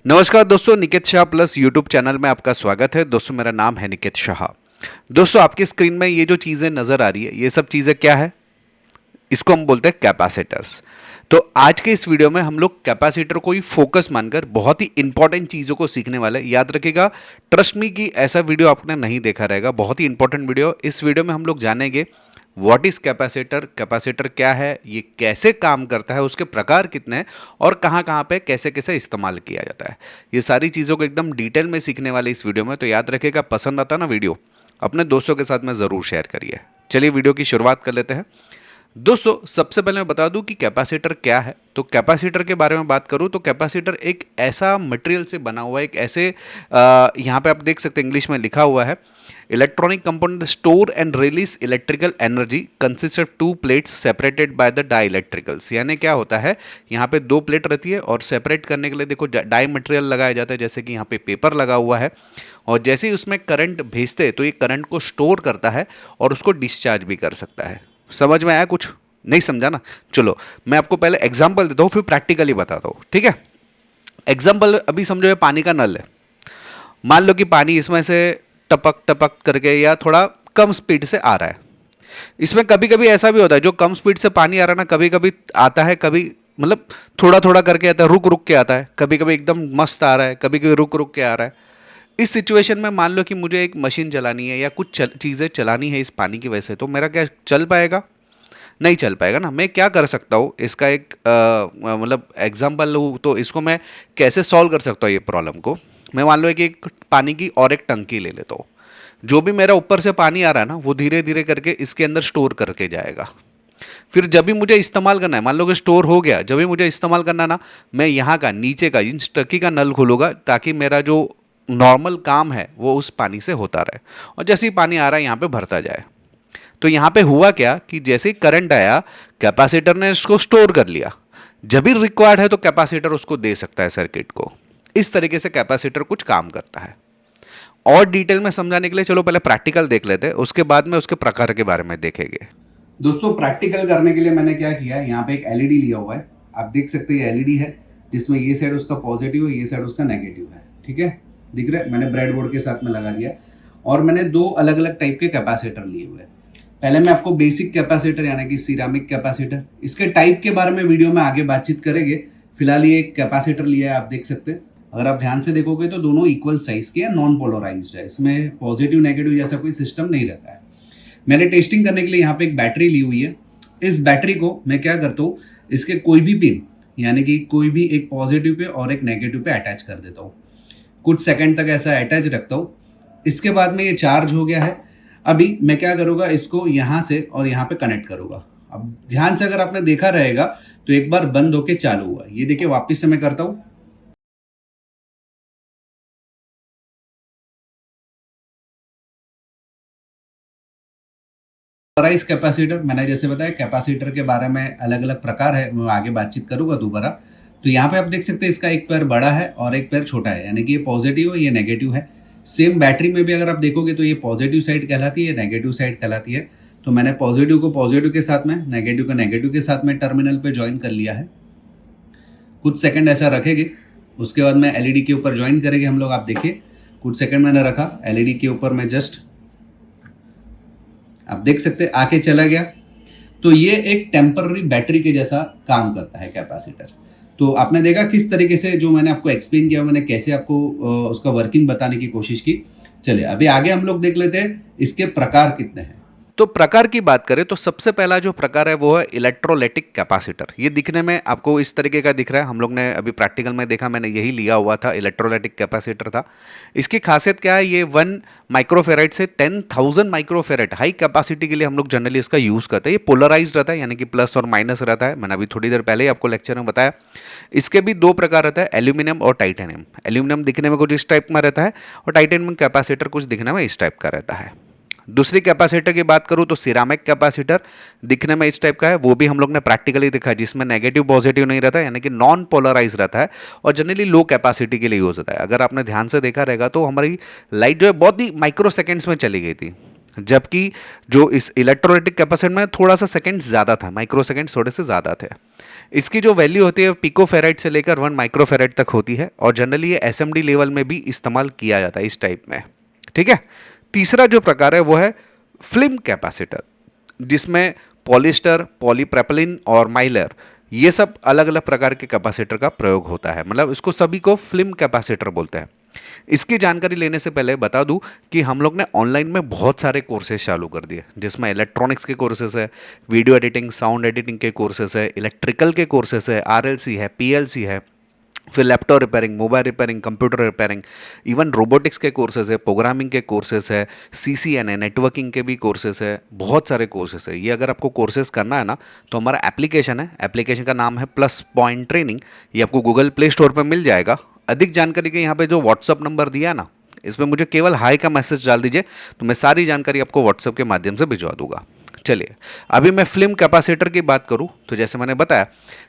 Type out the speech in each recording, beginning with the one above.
नमस्कार दोस्तों, Niket Shah plus YouTube channel में आपका स्वागत है। दोस्तों मेरा नाम है निकेत शाह। दोस्तों आपकी स्क्रीन में ये जो चीज़ें नज़र आ रही है, ये सब चीज़ें क्या है? इसको हम बोलते हैं कैपेसिटर्स। तो आज के इस वीडियो में हम लोग कैपेसिटर को ही फोकस मानकर बहुत ही इंपॉर्टेंट चीज़ों को सीखने वाले हैं। याद रखिएगा, ट्रस्ट मी कि ऐसा वीडियो आपने नहीं देखा रहेगा। बहुत ही इंपॉर्टेंट वीडियो। इस वीडियो में हम लोग जानेंगे व्हाट इज़ कैपेसिटर, कैपेसिटर क्या है, ये कैसे काम करता है, उसके प्रकार कितने हैं और कहाँ कहाँ पे कैसे कैसे इस्तेमाल किया जाता है। ये सारी चीज़ों को एकदम डिटेल में सीखने वाले इस वीडियो में। तो याद रखिएगा, पसंद आता ना वीडियो, अपने दोस्तों के साथ में ज़रूर शेयर करिए। चलिए वीडियो की शुरुआत कर लेते हैं। दोस्तों सबसे पहले मैं बता दूं कि कैपेसिटर क्या है। तो कैपेसिटर के बारे में बात करूं तो कैपेसिटर एक ऐसा मटेरियल से बना हुआ है, एक ऐसे यहाँ पे आप देख सकते हैं इंग्लिश में लिखा हुआ है, electronic component store and release electrical energy consist of two plates separated by the dielectrics. यानी क्या होता है, यहाँ पे दो प्लेट रहती है और सेपरेट करने के लिए देखो डाई मटेरियल लगाया जाता है, जैसे कि यहाँ पे पेपर लगा हुआ है। और जैसे ही उसमें करंट भेजते हैं तो ये करंट को स्टोर करता है और उसको डिस्चार्ज भी कर सकता है। समझ में आया? कुछ नहीं समझा ना? चलो मैं आपको पहले एग्जांपल देता हूँ, फिर प्रैक्टिकली बताता हूँ, ठीक है? एग्जांपल अभी समझो, ये पानी का नल है। मान लो कि पानी इसमें से टपक टपक करके या थोड़ा कम स्पीड से आ रहा है। इसमें कभी कभी ऐसा भी होता है, जो कम स्पीड से पानी आ रहा है ना, कभी कभी आता है, कभी मतलब थोड़ा थोड़ा करके आता है, रुक रुक के आता है, कभी कभी एकदम मस्त आ रहा है, कभी कभी रुक रुक के आ रहा है। इस सिचुएशन में मान लो कि मुझे एक मशीन चलानी है या कुछ चीज़ें चलानी है इस पानी की वजह से, तो मेरा क्या चल पाएगा? नहीं चल पाएगा ना। मैं क्या कर सकता हूँ, इसका एक मतलब एग्जांपल लूँ तो इसको मैं कैसे सॉल्व कर सकता हूँ ये प्रॉब्लम को। मैं मान लो कि एक पानी की और एक टंकी ले लेता हूँ। जो भी मेरा ऊपर से पानी आ रहा है ना, वो धीरे धीरे करके इसके अंदर स्टोर करके जाएगा। फिर जब भी मुझे इस्तेमाल करना है, मान लो कि स्टोर हो गया, जब भी मुझे इस्तेमाल करना ना, मैं यहाँ का नीचे का इन टंकी का नल खोलूंगा ताकि मेरा जो नॉर्मल काम है वो उस पानी से होता रहे, और जैसे ही पानी आ रहा है यहाँ पे भरता जाए। तो यहाँ पे हुआ क्या कि जैसे ही करंट आया, कैपेसिटर ने इसको स्टोर कर लिया। जब भी रिक्वायर्ड है तो कैपेसिटर उसको दे सकता है सर्किट को। इस तरीके से कैपेसिटर कुछ काम करता है। और डिटेल में समझाने के लिए चलो पहले प्रैक्टिकल देख लेते हैं, उसके बाद में उसके प्रकार के बारे में देखेंगे। दोस्तों प्रैक्टिकल करने के लिए मैंने क्या किया है, यहाँ पे एक एलईडी लिया हुआ है। आप देख सकते हैं एलईडी है, जिसमें ये साइड उसका पॉजिटिव है, ये साइड उसका नेगेटिव है। ठीक है, दिख रहा है? मैंने ब्रेड बोर्ड के साथ में लगा दिया। और मैंने दो अलग अलग टाइप के कैपेसिटर लिए हुए हैं। पहले मैं आपको बेसिक कैपेसिटर यानी कि सिरामिक कैपेसिटर, इसके टाइप के बारे में वीडियो में आगे बातचीत करेंगे। फिलहाल ये एक कैपेसिटर लिया है, आप देख सकते हैं। अगर आप ध्यान से देखोगे तो दोनों इक्वल साइज के हैं, नॉन पोलराइज्ड है। इसमें पॉजिटिव नेगेटिव जैसा कोई सिस्टम नहीं रहता है। मैंने टेस्टिंग करने के लिए यहाँ पे एक बैटरी ली हुई है। इस बैटरी को मैं क्या करता हूँ, इसके कोई भी पिन यानी कि कोई भी एक पॉजिटिव पे और एक नेगेटिव पे अटैच कर देता हूँ। कुछ सेकंड तक ऐसा अटैच रखता हूँ। इसके बाद में ये चार्ज हो गया है। अभी मैं क्या करूँगा, इसको यहाँ से और यहाँ पे कनेक्ट करूँगा। अब ध्यान से अगर आपने देखा रहेगा तो एक बार बंद होके चालू हुआ। ये देखिए, वापिस से मैं करता हूँ। पोलराइज कैपेसिटर, मैंने जैसे बताया कैपेसिटर के बारे में अलग अलग प्रकार है, मैं आगे बातचीत करूंगा दोबारा। तो यहाँ पे आप देख सकते हैं इसका एक पैर बड़ा है और एक पैर छोटा है, यानी कि ये पॉजिटिव है, ये नेगेटिव है। सेम बैटरी में भी अगर आप देखोगे तो ये पॉजिटिव साइड कहलाती है, नेगेटिव साइड कहलाती है। तो मैंने पॉजिटिव को पॉजिटिव के साथ में, नेगेटिव को नेगेटिव के साथ में टर्मिनल पे ज्वाइन कर लिया है। कुछ सेकंड ऐसा रखेंगे, उसके बाद में एलईडी के ऊपर ज्वाइन करेंगे हम लोग। आप देखिए, कुछ सेकंड मैंने रखा, एलईडी के ऊपर में जस्ट आप देख सकते हैं आके चला गया। तो ये एक टेम्पररी बैटरी के जैसा काम करता है कैपेसिटर। तो आपने देखा किस तरीके से जो मैंने आपको एक्सप्लेन किया, मैंने कैसे आपको उसका वर्किंग बताने की कोशिश की। चलिए अभी आगे हम लोग देख लेते हैं इसके प्रकार कितने हैं। तो प्रकार की बात करें तो सबसे पहला जो प्रकार है वो है इलेक्ट्रोलाइटिक कैपेसिटर। ये दिखने में आपको इस तरीके का दिख रहा है। हम लोग ने अभी प्रैक्टिकल में देखा, मैंने यही लिया हुआ था, इलेक्ट्रोलाइटिक कैपेसिटर था। इसकी खासियत क्या है, ये 1 माइक्रोफेराइड से 10,000 माइक्रोफेराइड हाई कैपेसिटी के लिए हम लोग जनरली इसका यूज़ करते हैं। ये पोलराइज्ड रहता है, यानी कि प्लस और माइनस रहता है। मैंने अभी थोड़ी देर पहले ही आपको लेक्चर में बताया। इसके भी दो प्रकार रहता है, एल्यूमिनियम और टाइटेनियम। एल्यूमिनियम दिखने में कुछ इस टाइप में रहता है और टाइटेनियम कैपेसिटर कुछ दिखने में इस टाइप का रहता है। दूसरी कैपेसिटर की बात करूं तो सिरामिक कैपेसिटर दिखने में इस टाइप का है। वो भी हम लोग ने प्रैक्टिकली देखा है, जिसमें नेगेटिव पॉजिटिव नहीं रहता है, यानी कि नॉन पोलराइज रहता है और जनरली लो कैपेसिटी के लिए यूज होता है। अगर आपने ध्यान से देखा रहेगा तो हमारी लाइट जो है बहुत ही माइक्रो सेकेंड्स में चली गई थी। जबकि जो इस इलेक्ट्रोलाइटिक कैपेसिटर में थोड़ा सा सेकंड ज़्यादा था, माइक्रो सेकंड थोड़े से ज़्यादा थे। इसकी जो वैल्यू होती है पिको फेराइड से लेकर 1 माइक्रोफेराइड तक होती है और जनरली ये एसएमडी लेवल में भी इस्तेमाल किया जाता है इस टाइप में। ठीक है। तीसरा जो प्रकार है वो है फिल्म कैपेसिटर, जिसमें पॉलिस्टर, पॉलीप्रोपिलीन और माइलर ये सब अलग अलग प्रकार के कैपेसिटर का प्रयोग होता है। मतलब इसको सभी को फिल्म कैपेसिटर बोलते हैं। इसकी जानकारी लेने से पहले बता दूं कि हम लोग ने ऑनलाइन में बहुत सारे कोर्सेज चालू कर दिए, जिसमें इलेक्ट्रॉनिक्स के कोर्सेज है, वीडियो एडिटिंग, साउंड एडिटिंग के कोर्सेज है, इलेक्ट्रिकल के कोर्सेज है, आरएलसी है, पीएलसी है, फिर laptop repairing, mobile repairing, computer repairing, even robotics के कोर्सेज है, प्रोग्रामिंग के कोर्सेज है, सीसीएन है, नेटवर्किंग के भी कोर्सेज है, बहुत सारे कोर्सेज है। ये अगर आपको कोर्सेज करना है ना तो हमारा एप्लीकेशन है, एप्लीकेशन का नाम है प्लस पॉइंट ट्रेनिंग। ये आपको गूगल प्ले स्टोर पर मिल जाएगा। अधिक जानकारी के यहाँ पे जो व्हाट्सअप नंबर दिया है ना, इसमें मुझे केवल हाई का मैसेज डाल दीजिए तो मैं सारी जानकारी आपको व्हाट्सअप के माध्यम से भिजवा दूंगा। चलिए, अभी मैं फिल्म कैपेसिटर की बात करूं तो जैसे मैंने बताया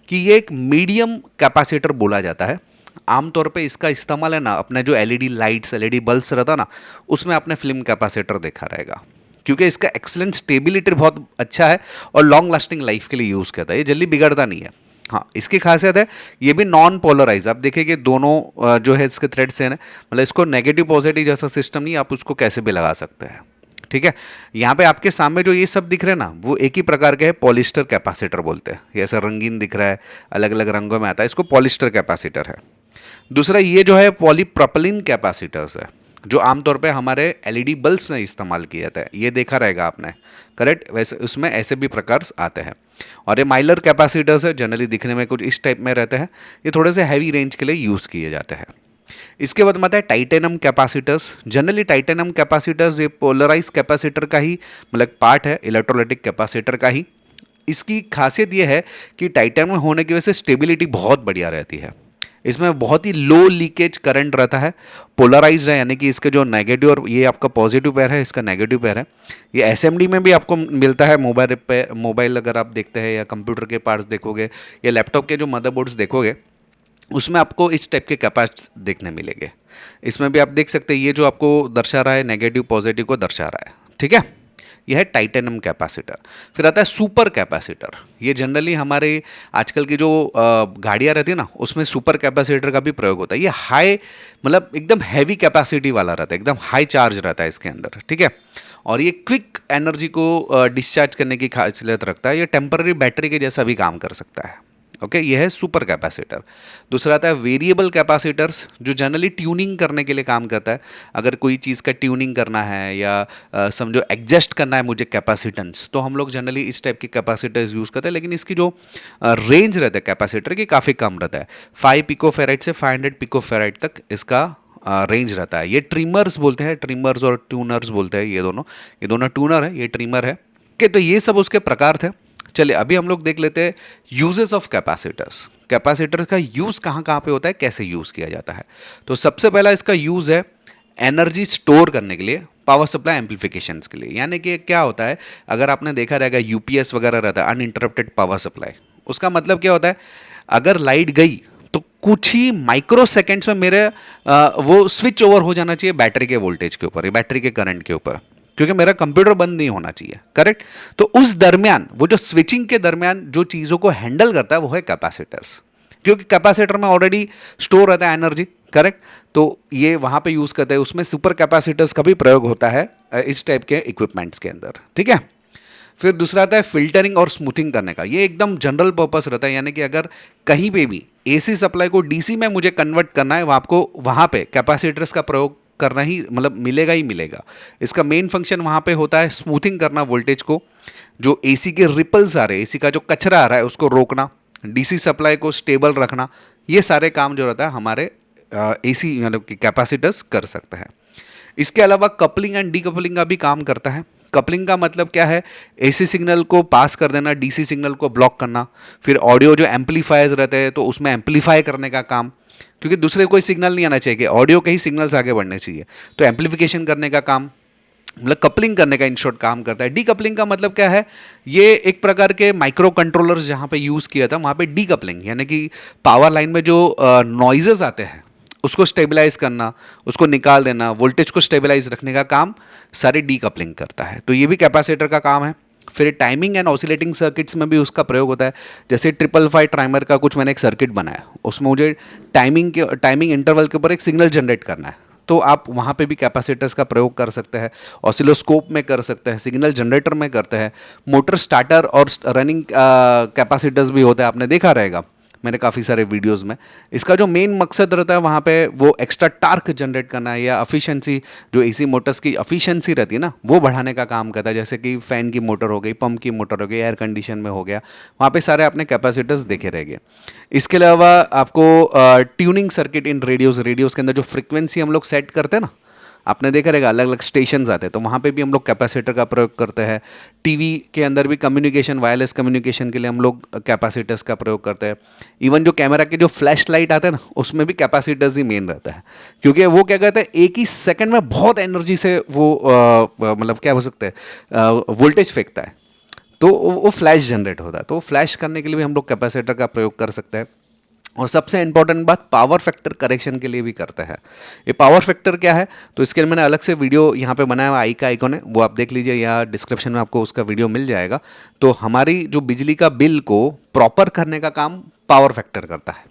कि ये एक मीडियम कैपेसिटर बोला जाता है। आमतौर पे इसका इस्तेमाल है ना अपने जो एलईडी लाइट्स, एलईडी बल्ब्स रहता ना, उसमें आपने फिल्म कैपेसिटर देखा रहेगा, क्योंकि इसका एक्सीलेंट स्टेबिलिटी बहुत अच्छा है और लॉन्ग लास्टिंग लाइफ के लिए यूज़ करता है। ये जल्दी बिगड़ता नहीं है। हाँ, इसकी खासियत है ये भी नॉन पोलराइज। आप देखिए कि दोनों जो है इसके थ्रेड्स हैं ना, मतलब इसको नेगेटिव पॉजिटिव जैसा सिस्टम नहीं, आप उसको कैसे भी लगा सकते हैं। ठीक है। यहाँ पे आपके सामने जो ये सब दिख रहे हैं ना, वो एक ही प्रकार के है, पॉलिस्टर कैपेसिटर बोलते हैं। ये ऐसा रंगीन दिख रहा है, अलग अलग रंगों में आता है, इसको पॉलिस्टर कैपेसिटर है। दूसरा ये जो है पॉलीप्रोपिलीन कैपेसिटर्स है, जो आमतौर पे हमारे एलईडी बल्ब्स में इस्तेमाल किया जाता है। ये देखा रहेगा आपने, करेक्ट। वैसे उसमें ऐसे भी प्रकार आते हैं। और ये माइलर कैपेसिटर्स है, जनरली दिखने में कुछ इस टाइप में रहते हैं। ये थोड़े से हैवी रेंज के लिए यूज़ किए जाते हैं। इसके बाद आता है titanium capacitors. Generally titanium capacitors ये पोलराइज कैपेसिटर का ही मतलब पार्ट है, इलेक्ट्रोलाइटिक कैपेसिटर का ही। इसकी खासियत ये है कि टाइटेनियम होने की वजह से स्टेबिलिटी बहुत बढ़िया रहती है। इसमें बहुत ही लो लीकेज करंट रहता है, पोलराइज्ड है, यानी कि इसके जो नेगेटिव और ये आपका पॉजिटिव पेयर है, इसका नेगेटिव पेयर है। ये एसएमडी में भी आपको मिलता है। मोबाइल अगर आप देखते हैं या कंप्यूटर के पार्ट्स देखोगे या लैपटॉप के जो मदरबोर्ड्स देखोगे, उसमें आपको इस टाइप के कैपेसिटर्स देखने मिलेंगे। इसमें भी आप देख सकते हैं, ये जो आपको दर्शा रहा है नेगेटिव पॉजिटिव को दर्शा रहा है। ठीक है। यह है टाइटेनियम कैपेसिटर। फिर आता है सुपर कैपेसिटर। ये जनरली हमारे आजकल की जो गाड़ियाँ रहती है ना, उसमें सुपर कैपेसिटर का भी प्रयोग होता है। ये हाई मतलब एकदम हैवी कैपेसिटी वाला रहता है, एकदम हाई चार्ज रहता है इसके अंदर। ठीक है। और ये क्विक एनर्जी को डिस्चार्ज करने की खासियत रखता है। ये टेम्पररी बैटरी के जैसा भी काम कर सकता है। ओके, ये है सुपर कैपेसिटर। दूसरा आता है वेरिएबल कैपेसिटर्स, जो जनरली ट्यूनिंग करने के लिए काम करता है। अगर कोई चीज़ का ट्यूनिंग करना है या समझो एडजस्ट करना है मुझे कैपेसिटेंस, तो हम लोग जनरली इस टाइप के कैपेसिटर्स यूज़ करते हैं। लेकिन इसकी जो रेंज रहता है कैपेसिटर की काफ़ी कम रहता है। 5 पिकोफेराइड से 500 पिकोफेराइड तक इसका रेंज रहता है। ये ट्रिमर्स बोलते हैं, ट्रिमर्स और ट्यूनर्स बोलते हैं। ये दोनों ट्यूनर है, ये ट्रिमर है। ओके, तो ये सब उसके प्रकार थे। चलिए, अभी हम लोग देख लेते हैं यूजेस ऑफ कैपेसिटर्स। कैपेसिटर का यूज़ कहाँ कहाँ पे होता है, कैसे यूज़ किया जाता है। तो सबसे पहला इसका यूज़ है एनर्जी स्टोर करने के लिए, पावर सप्लाई एम्पलीफिकेशंस के लिए। यानी कि क्या होता है, अगर आपने देखा रहेगा यूपीएस वगैरह रहता है, अनइंटरप्टेड पावर सप्लाई। उसका मतलब क्या होता है, अगर लाइट गई तो कुछ ही माइक्रो सेकेंड्स में मेरे वो स्विच ओवर हो जाना चाहिए बैटरी के वोल्टेज के ऊपर, बैटरी के करंट के ऊपर, क्योंकि मेरा कंप्यूटर बंद नहीं होना चाहिए। करेक्ट। तो उस दरमियान वो जो स्विचिंग के दरमियान जो चीज़ों को हैंडल करता है वो है कैपेसिटर्स, क्योंकि कैपेसिटर में ऑलरेडी स्टोर रहता है एनर्जी। करेक्ट। तो ये वहाँ पे यूज़ करते हैं, उसमें सुपर कैपेसिटर्स का भी प्रयोग होता है इस टाइप के इक्विपमेंट्स के अंदर। ठीक है। फिर दूसरा आता है फिल्टरिंग और स्मूथिंग करने का। ये एकदम जनरल पर्पस रहता है, यानी कि अगर कहीं पे भी एसी सप्लाई को डीसी में मुझे कन्वर्ट करना है, आपको वहाँ पे कैपेसिटर्स का प्रयोग करना ही मतलब मिलेगा ही मिलेगा। इसका मेन फंक्शन वहाँ पे होता है स्मूथिंग करना, वोल्टेज को, जो एसी के रिपल्स आ रहे हैं, एसी का जो कचरा आ रहा है उसको रोकना, डीसी सप्लाई को स्टेबल रखना। ये सारे काम जो रहता है हमारे एसी मतलब कि कैपेसिटर्स कर सकते हैं। इसके अलावा कपलिंग एंड डीकपलिंग का भी काम करता है। कपलिंग का मतलब क्या है, एसी सिग्नल को पास कर देना, डीसी सिग्नल को ब्लॉक करना। फिर ऑडियो जो एम्पलीफायर्स रहते हैं तो उसमें एम्पलीफाई करने का काम, क्योंकि दूसरे कोई सिग्नल नहीं आना चाहिए, कि ऑडियो के ही सिग्नल्स आगे बढ़ने चाहिए, तो एम्पलीफिकेशन करने का काम, मतलब कपलिंग करने का इन शॉर्ट काम करता है। डीकपलिंग का मतलब क्या है, ये एक प्रकार के माइक्रो कंट्रोलर्स जहाँ पे यूज़ किया था वहाँ पे डीकपलिंग, यानी कि पावर लाइन में जो नॉइजेस आते हैं उसको स्टेबलाइज करना, उसको निकाल देना, वोल्टेज को स्टेबलाइज रखने का काम सारी डीकपलिंग करता है। तो ये भी कैपेसिटर का काम है। फिर टाइमिंग एंड ऑसिलेटिंग सर्किट्स में भी उसका प्रयोग होता है। जैसे 555 टाइमर का कुछ मैंने एक सर्किट बनाया, उसमें मुझे टाइमिंग इंटरवल के ऊपर एक सिग्नल जनरेट करना है, तो आप वहाँ पे भी कैपेसिटर्स का प्रयोग कर सकते हैं। ऑसिलोस्कोप में कर सकते हैं, सिग्नल जनरेटर में करते हैं, मोटर स्टार्टर और रनिंग कैपेसिटर्स भी होते हैं, आपने देखा रहेगा मैंने काफ़ी सारे वीडियोस में। इसका जो मेन मकसद रहता है वहाँ पे वो एक्स्ट्रा टार्क जनरेट करना है, या एफिशिएंसी, जो एसी मोटर्स की एफिशिएंसी रहती है ना, वो बढ़ाने का काम करता है। जैसे कि फ़ैन की मोटर हो गई, पंप की मोटर हो गई, एयर कंडीशन में हो गया, वहाँ पे सारे आपने कैपेसिटर्स देखे रहेंगे। इसके अलावा आपको ट्यूनिंग सर्किट इन रेडियोज़ के अंदर जो फ्रिक्वेंसी हम लोग सेट करते हैं ना, आपने देखा रहेगा अलग अलग स्टेशंस आते हैं, तो वहाँ पे भी हम लोग कैपेसिटर का प्रयोग करते हैं। टीवी के अंदर भी कम्युनिकेशन, वायरलेस कम्युनिकेशन के लिए हम लोग कैपेसिटर्स का प्रयोग करते हैं। इवन जो कैमरा के जो फ्लैश लाइट आते हैं ना, उसमें भी कैपेसिटर्स ही मेन रहता है, क्योंकि वो क्या कहते हैं, एक ही सेकंड में बहुत एनर्जी से वो मतलब क्या हो सकता है, वोल्टेज फेंकता है, तो वो फ्लैश जनरेट होता है। तो फ्लैश करने के लिए भी हम लोग कैपेसिटर का प्रयोग कर सकते हैं। और सबसे इंपॉर्टेंट बात, पावर फैक्टर करेक्शन के लिए भी करते हैं। ये पावर फैक्टर क्या है, तो इसके लिए मैंने अलग से वीडियो यहाँ पे बनाया हुआ, आई का आइकॉन है, वो आप देख लीजिए, या डिस्क्रिप्शन में आपको उसका वीडियो मिल जाएगा। तो हमारी जो बिजली का बिल को प्रॉपर करने का काम पावर फैक्टर करता है।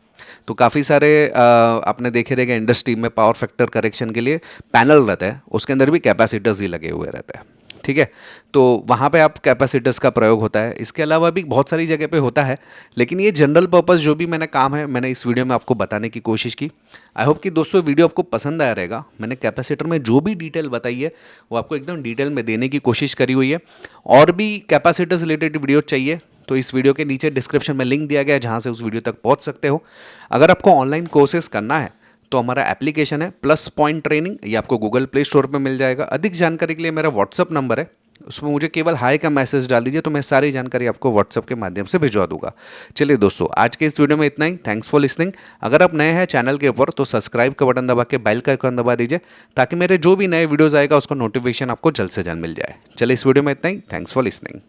तो काफ़ी सारे आपने देखे रहेगा इंडस्ट्री में पावर फैक्टर करेक्शन के लिए पैनल रहता है, उसके अंदर भी कैपेसिटर्स ही लगे हुए रहते हैं। ठीक है, तो वहाँ पे आप कैपेसिटर्स का प्रयोग होता है। इसके अलावा भी बहुत सारी जगह पे होता है, लेकिन ये जनरल पर्पस जो भी मैंने काम है, मैंने इस वीडियो में आपको बताने की कोशिश की। आई होप कि दोस्तों वीडियो आपको पसंद आया रहेगा। मैंने कैपेसिटर में जो भी डिटेल बताई है वो आपको एकदम डिटेल में देने की कोशिश करी हुई है। और भी कैपेसिटर्स रिलेटेड वीडियो चाहिए तो इस वीडियो के नीचे डिस्क्रिप्शन में लिंक दिया गया है, जहाँ से उस वीडियो तक पहुँच सकते हो। अगर आपको ऑनलाइन कोर्सेज करना है तो हमारा एप्लीकेशन है प्लस पॉइंट ट्रेनिंग, ये आपको गूगल प्ले स्टोर पे मिल जाएगा। अधिक जानकारी के लिए मेरा व्हाट्सअप नंबर है, उसमें मुझे केवल हाय का मैसेज डाल दीजिए, तो मैं सारी जानकारी आपको व्हाट्सअप के माध्यम से भिजवा दूंगा। चलिए दोस्तों, आज के इस वीडियो में इतना ही। Thanks for listening. अगर आप नए हैं चैनल के ऊपर तो सब्सक्राइब का बटन दबा के बेल का आइकन दबा दीजिए, ताकि मेरे जो भी नए वीडियोज़ आएगा उसका नोटिफिकेशन आपको जल्द से जल्द मिल जाए। चलिए इस वीडियो में इतना ही। Thanks for listening.